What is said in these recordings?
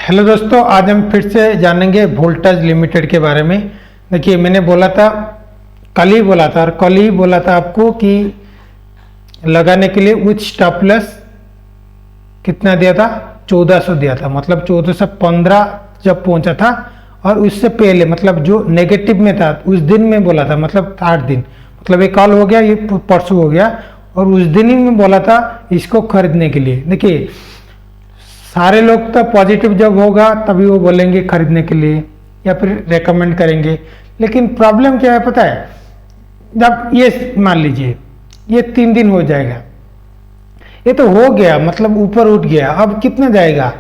Hello दोस्तों, आज हम फिर से जानेंगे वोल्टेज लिमिटेड के बारे में। देखिए, मैंने बोला था, कल ही बोला था आपको कि लगाने के लिए विथ स्टॉप लॉस कितना दिया था, 1400 दिया था। मतलब 1415 जब पहुंचा था, और उससे पहले मतलब जो नेगेटिव में था उस दिन में बोला था, मतलब 8 दिन, मतलब ये कल हो गया, ये परसों हो गया, और उस दिन ही में बोला था इसको खरीदने के लिए। देखिए, सारे लोग तो पॉजिटिव जब होगा तभी वो बोलेंगे खरीदने के लिए या फिर रेकमेंड करेंगे। लेकिन प्रॉब्लम क्या है पता है, जब ये मान लीजिए ये 3 दिन हो जाएगा, ये तो हो गया, मतलब ऊपर उठ गया, अब कितना जाएगा?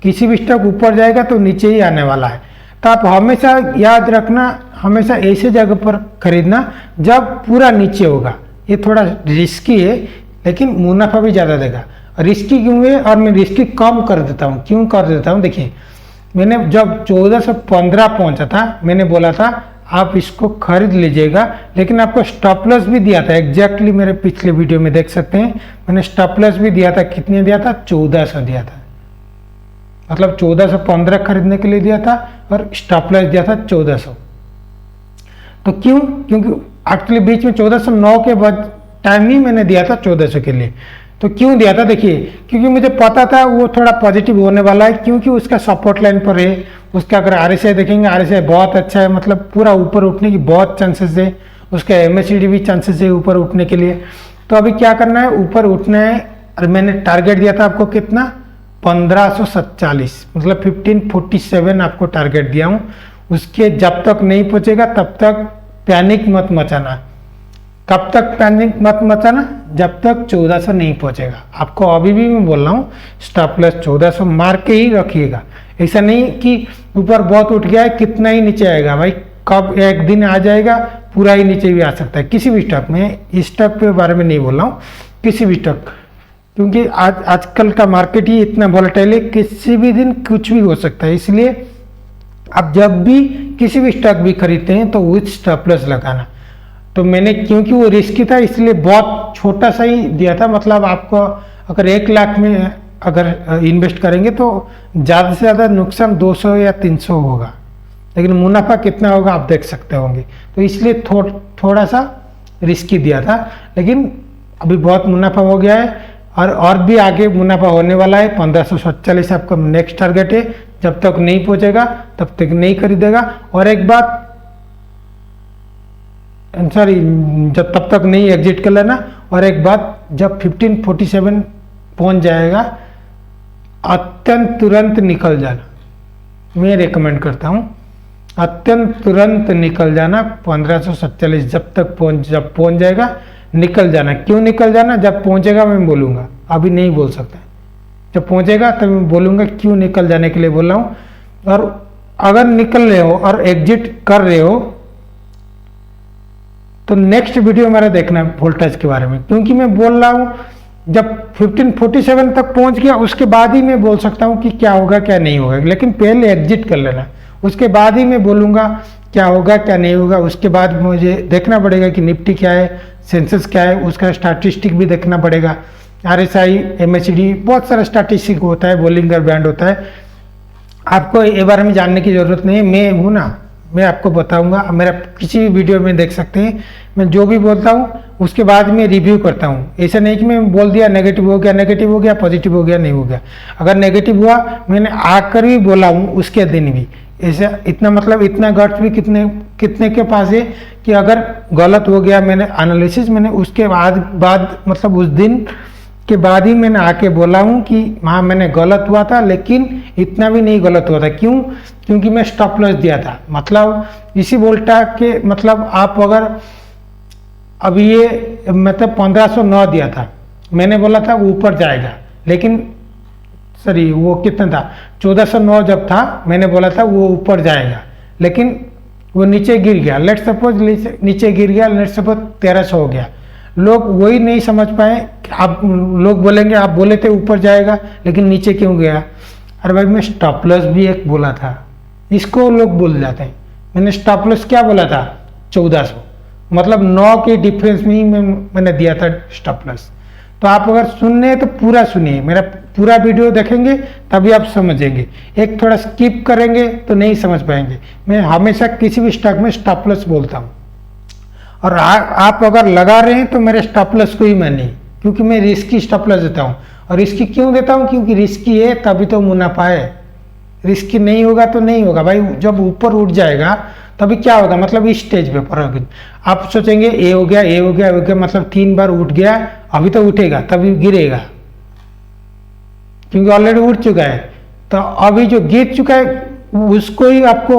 किसी भी स्टॉक ऊपर जाएगा तो नीचे ही आने वाला है। तो आप हमेशा याद रखना, हमेशा ऐसे जगह पर खरीदना जब पूरा नीचे होगा। ये थोड़ा रिस्की है लेकिन मुनाफा भी ज़्यादा देगा। रिस्की क्यों है, और मैं रिस्की कम कर देता हूँ। क्यों कर देता हूँ? देखिए, मैंने जब 1415 पहुंचा था, मैंने बोला था आप इसको खरीद लीजिएगा, लेकिन आपको स्टॉप लॉस भी दिया था। एग्जैक्टली मेरे पिछले वीडियो में देख सकते हैं, मैंने स्टॉप लॉस भी दिया था। कितने दिया था? 1400 दिया था। मतलब 1415 खरीदने के लिए दिया था और स्टॉप लॉस दिया था 1400। तो क्यों? क्योंकि एक्चुअली बीच में 1409 के बाद टाइम ही मैंने दिया था 1400 के लिए। तो क्यों दिया था? देखिए, क्योंकि मुझे पता था वो थोड़ा पॉजिटिव होने वाला है, क्योंकि उसका सपोर्ट लाइन पर है। उसका अगर RSI देखेंगे, RSI बहुत अच्छा है, मतलब पूरा ऊपर उठने की बहुत चांसेस है। उसका MACD भी चांसेस है ऊपर उठने के लिए। तो अभी क्या करना है? ऊपर उठना है। और मैंने टारगेट दिया था आपको कितना? 1547, मतलब 1547 आपको टारगेट दिया हूँ। उसके जब तक नहीं पहुँचेगा तब तक पैनिक मत मचाना। कब तक पैनिक मत मचाना? जब तक 1400 नहीं पहुंचेगा। आपको अभी भी मैं बोल रहा हूँ, स्टॉप लॉस 1400 मार के ही रखिएगा। ऐसा नहीं कि ऊपर बहुत उठ गया है, कितना ही नीचे आएगा। भाई, कब एक दिन आ जाएगा पूरा ही नीचे भी आ सकता है किसी भी स्टॉक में। इस स्टॉक के बारे में नहीं बोल रहा हूँ, किसी भी स्टॉक, क्योंकि आजकल का मार्केट ही इतना वोलेटाइल है, किसी भी दिन कुछ भी हो सकता है। इसलिए आप जब भी किसी भी स्टॉक भी खरीदते हैं तो विथ स्टॉप लॉस लगाना। तो मैंने, क्योंकि वो रिस्की था इसलिए बहुत छोटा सा ही दिया था। मतलब आपको अगर 1 लाख में अगर इन्वेस्ट करेंगे तो ज़्यादा से ज़्यादा नुकसान 200 या 300 होगा, लेकिन मुनाफा कितना होगा आप देख सकते होंगे। तो इसलिए थोड़ा सा रिस्की दिया था, लेकिन अभी बहुत मुनाफा हो गया है, और भी आगे मुनाफा होने वाला है। 1547 आपका नेक्स्ट टारगेट है। जब तक नहीं पहुँचेगा तब तक नहीं खरीदेगा। और एक बात, सॉरी, जब तब तक नहीं एग्जिट कर लेना। और एक बात, जब 1547 पहुंच जाएगा अत्यंत तुरंत निकल जाना। मैं रेकमेंड करता हूं, अत्यंत तुरंत निकल जाना। 1547 जब पहुंच जाएगा निकल जाना। क्यों निकल जाना? जब पहुंचेगा मैं बोलूँगा, अभी नहीं बोल सकता। जब पहुंचेगा तब मैं बोलूँगा क्यों निकल जाने के लिए बोल रहा हूँ। और अगर निकल रहे हो और एग्जिट कर रहे हो तो नेक्स्ट वीडियो हमारा देखना है वोल्टेज के बारे में, क्योंकि मैं बोल रहा हूँ जब 1547 तक पहुंच गया उसके बाद ही मैं बोल सकता हूँ कि क्या होगा क्या नहीं होगा। लेकिन पहले एग्जिट कर लेना, उसके बाद ही मैं बोलूँगा क्या होगा क्या नहीं होगा। उसके बाद मुझे देखना पड़ेगा कि निफ्टी क्या है, सेंसेक्स क्या है, उसका स्टैटिस्टिक भी देखना पड़ेगा। RSI, MACD, बहुत सारा स्टैटिस्टिक होता है, बोलिंगर बैंड होता है। आपको ये बारे में जानने की ज़रूरत नहीं है, मैं हूँ ना, मैं आपको बताऊंगा। मेरा किसी भी वीडियो में देख सकते हैं, मैं जो भी बोलता हूँ उसके बाद में रिव्यू करता हूँ। ऐसा नहीं कि मैं बोल दिया नेगेटिव हो गया, पॉजिटिव हो गया, नहीं हो गया। अगर नेगेटिव हुआ मैंने आकर भी बोला हूँ उसके दिन भी। ऐसा इतना, मतलब इतना गट्स भी कितने के पास है कि अगर गलत हो गया मैंने एनालिसिस, मैंने उसके बाद मतलब उस दिन के बाद ही मैंने आके बोला हूँ कि हाँ मैंने गलत हुआ था, लेकिन इतना भी नहीं गलत हुआ था। क्यों? क्योंकि मैं स्टॉप लॉस दिया था। मतलब इसी वोल्टा के, मतलब आप अगर अभी ये मतलब 1509 दिया था, मैंने बोला था वो ऊपर जाएगा, लेकिन सॉरी वो कितना था, 1409 जब था मैंने बोला था वो ऊपर जाएगा, लेकिन वो नीचे गिर गया। लेट सपोज नीचे गिर गया, लेट सपोज 1300 हो गया। लोग वही नहीं समझ पाए। आप लोग बोलेंगे आप बोले थे ऊपर जाएगा लेकिन नीचे क्यों गया? अरे भाई, मैं स्टॉप लॉस भी एक बोला था, इसको लोग भूल जाते हैं। मैंने स्टॉप लॉस क्या बोला था? 1400, मतलब 9 के डिफरेंस में ही मैंने दिया था स्टॉप लॉस। तो आप अगर सुनने तो पूरा सुनिए, मेरा पूरा वीडियो देखेंगे तभी आप समझेंगे, एक थोड़ा स्किप करेंगे तो नहीं समझ पाएंगे। मैं हमेशा किसी भी स्टॉक में स्टॉप लॉस बोलता हूँ, और आप अगर लगा रहे हैं तो मेरे स्टॉप लॉस को ही मानिए, क्योंकि मैं रिस्की स्टॉप लॉस देता हूँ। और रिस्की क्यों देता हूँ? क्योंकि रिस्की है तभी तो मुनाफा है, रिस्की नहीं होगा तो नहीं होगा भाई। जब ऊपर उठ जाएगा तभी क्या होगा, मतलब इस स्टेज पे पर आप सोचेंगे ए हो गया, ए हो गया, ए हो गया, मतलब 3 बार उठ गया, अभी तो उठेगा तभी गिरेगा, क्योंकि ऑलरेडी उठ चुका है। तो अभी जो गिर चुका है उसको ही आपको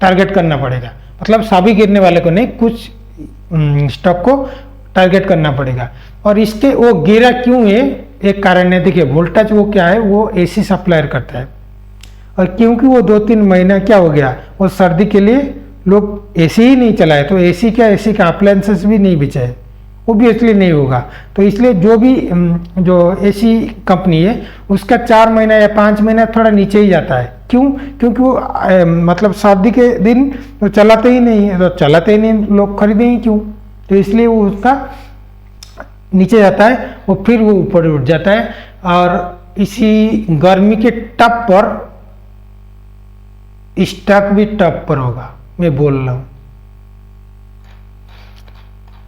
टारगेट करना पड़ेगा, मतलब सभी गिरने वाले को नहीं, कुछ स्टॉक को टारगेट करना पड़ेगा। और इसके वो गिरा क्यों है, एक कारण है। देखिए वोल्टेज वो क्या है, वो एसी सप्लायर करता है, और क्योंकि वो 2-3 महीना क्या हो गया, वो सर्दी के लिए लोग एसी ही नहीं चलाए, तो एसी का अप्लायंसेस भी नहीं बिछाए, वो भी इसलिए नहीं होगा। तो इसलिए जो एसी कंपनी है उसका 4 महीना या 5 महीना थोड़ा नीचे ही जाता है। क्यों? क्योंकि वो मतलब सर्दी के दिन तो चलाते ही नहीं है, तो चलाते ही नहीं, लोग खरीदेंगे क्यों, तो इसलिए वो उसका नीचे जाता है, वो फिर वो ऊपर उठ जाता है। और इसी गर्मी के टप पर स्टॉक भी टप पर होगा, मैं बोल रहा हूँ।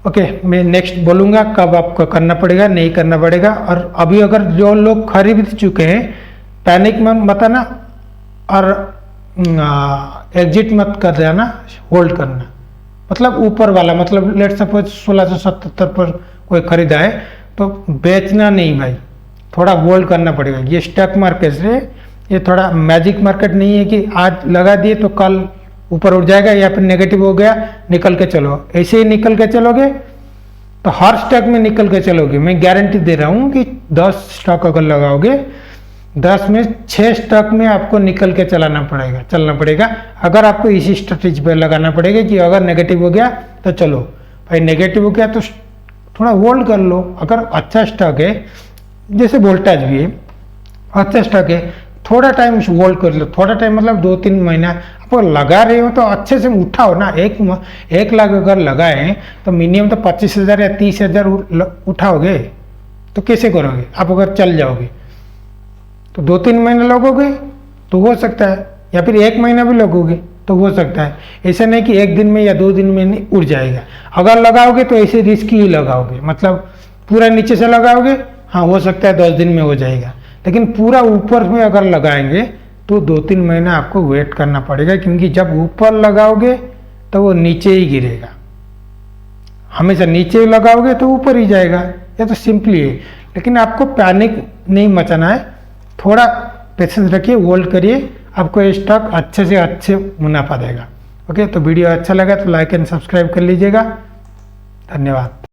ओके, मैं नेक्स्ट बोलूँगा कब आपको करना पड़ेगा, नहीं करना पड़ेगा। और अभी अगर जो लोग खरीद चुके हैं, पैनिक मत आना और एग्जिट मत कर जाना, होल्ड करना। मतलब ऊपर वाला, मतलब लेट सपोज 1677 पर कोई खरीदा है तो बेचना नहीं भाई, थोड़ा होल्ड करना पड़ेगा। ये स्टॉक मार्केट से, ये थोड़ा मैजिक मार्केट नहीं है कि आज लगा दिए तो कल ऊपर उठ जाएगा या फिर नेगेटिव हो गया निकल के चलो। ऐसे ही निकल के चलोगे तो हर स्टॉक में निकल के चलोगे। मैं गारंटी दे रहा हूँ कि 10 स्टॉक अगर लगाओगे, 10 में 6 स्टॉक में आपको निकल के चलना पड़ेगा। अगर आपको इसी स्ट्रेटेजी पे लगाना पड़ेगा कि अगर नेगेटिव हो गया तो चलो भाई, नेगेटिव हो गया तो थोड़ा होल्ड कर लो। अगर अच्छा स्टॉक है, जैसे वोल्टेज भी है, अच्छा स्टॉक है, थोड़ा टाइम होल्ड कर लो। थोड़ा टाइम मतलब 2-3 महीना आप लगा रहे हो तो अच्छे से उठाओ ना। 1 लाख अगर लगाए तो मिनिमम तो 25,000 या 30,000 उठाओगे, तो कैसे करोगे आप? अगर चल जाओगे तो 2-3 महीने लगोगे तो हो सकता है, या फिर 1 महीना भी लगोगे तो हो सकता है। ऐसा नहीं कि 1 दिन में या 2 दिन में नहीं उड़ जाएगा। अगर लगाओगे तो ऐसे रिस्क ही लगाओगे, मतलब पूरा नीचे से लगाओगे, हाँ हो सकता है 10 दिन में हो जाएगा, लेकिन पूरा ऊपर में अगर लगाएंगे तो 2-3 महीना आपको वेट करना पड़ेगा, क्योंकि जब ऊपर लगाओगे तो वो नीचे ही गिरेगा। हमेशा नीचे लगाओगे तो ऊपर ही जाएगा, ये तो सिंपली है। लेकिन आपको पैनिक नहीं मचाना है, थोड़ा पेशेंस रखिए, होल्ड करिए, आपको ये स्टॉक अच्छे से अच्छे मुनाफा देगा। ओके, तो वीडियो अच्छा लगा तो लाइक एंड सब्सक्राइब कर लीजिएगा। धन्यवाद।